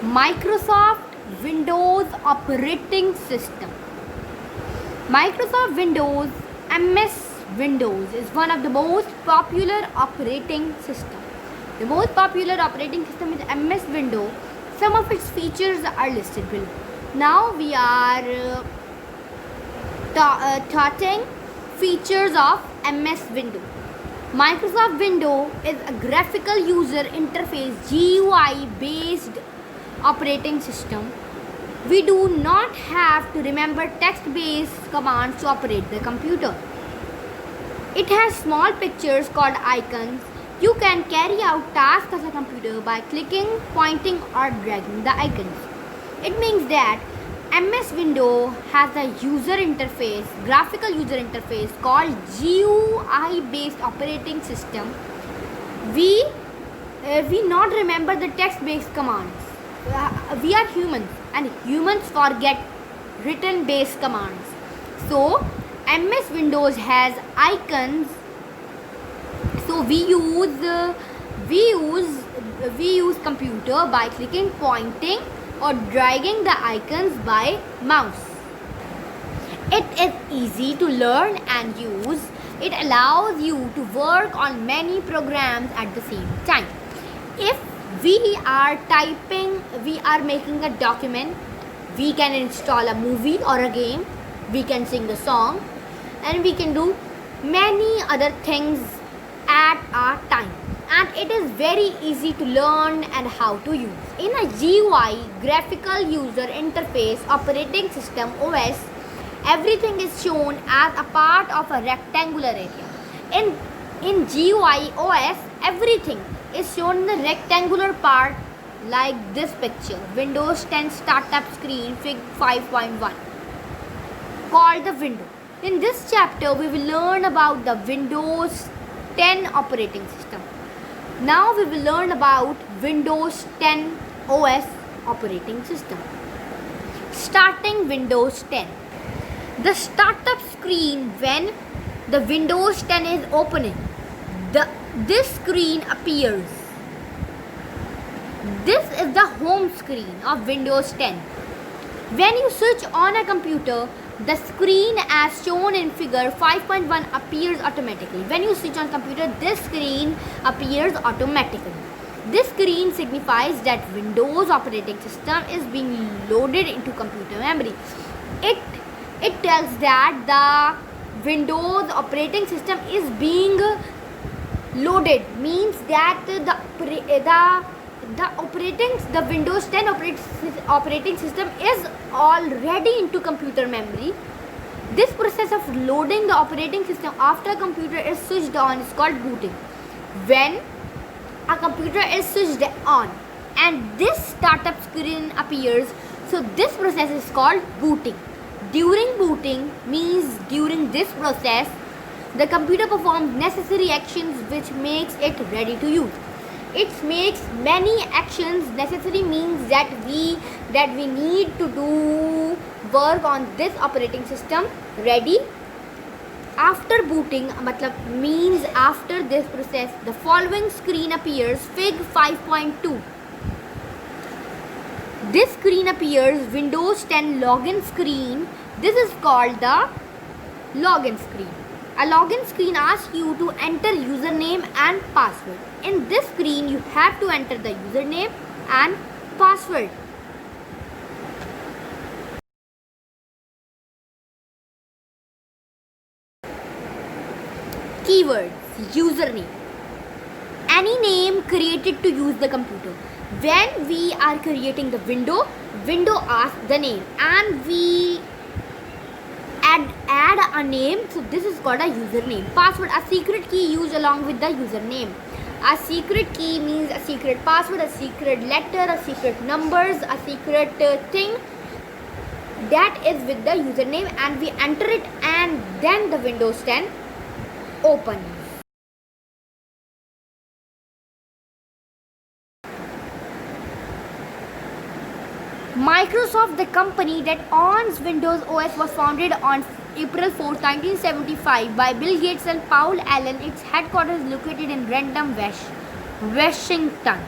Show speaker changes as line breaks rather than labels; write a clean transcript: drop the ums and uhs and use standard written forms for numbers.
Microsoft Windows operating system. Microsoft Windows, MS Windows, is one of the most popular operating system. The most popular operating system is MS Windows. Some of its features are listed below. Now we are starting features of MS Windows. Microsoft Windows is a graphical user interface GUI based operating system. We do not have to remember text based commands to operate the computer. It has small pictures called icons. You can carry out tasks as a computer by clicking, pointing or dragging the icons. It means that MS Windows has a user interface, graphical user interface called GUI based operating system. We not remember the text based commands. We are humans and humans forget written based commands. So MS Windows has icons. So we use computer by clicking, pointing or dragging the icons by mouse. It is easy to learn and use. It allows you to work on many programs at the same time. If we are making a document, we can install a movie or a game, we can sing a song, and we can do many other things at a time. And it is very easy to learn and how to use. In a GUI, graphical user interface operating system OS, everything is shown as a part of a rectangular area. In GUI OS, everything is shown in the rectangular part like this picture. Windows 10 startup screen Fig 5.1 called the window. In this chapter, we will learn about the Windows 10 operating system. Now we will learn about Windows 10 OS operating system. Starting Windows 10. The startup screen when the Windows 10 is opening, this screen appears. This is the home screen of Windows 10. When you switch on a computer, the screen as shown in figure 5.1 appears automatically. When you switch on computer, this screen appears automatically. This screen signifies that Windows operating system is being loaded into computer memory. It tells that the Windows operating system is being loaded, means that the Windows 10 operating system is already into computer memory. This process of loading the operating system after a computer is switched on is called booting. When a computer is switched on and this startup screen appears, so this process is called booting. During booting means during this process, the computer performs necessary actions which makes it ready to use. It makes many actions necessary, means that we need to do work on this operating system ready. After booting means after this process, the following screen appears. Fig 5.2. This screen appears, Windows 10 login screen. This is called the login screen. A login screen asks you to enter username and password. In this screen, you have to enter the username and password. Keywords. Username. Any name created to use the computer. When we are creating the window asks the name and we add a name, so this is called a username. Password, a secret key used along with the username. A secret key means a secret password, a secret letter, a secret numbers, a secret thing that is with the username, and we enter it and then the Windows 10 opens. Microsoft, the company that owns Windows OS, was founded on April 4, 1975 by Bill Gates and Paul Allen. Its headquarters is located in Rentham, Washington.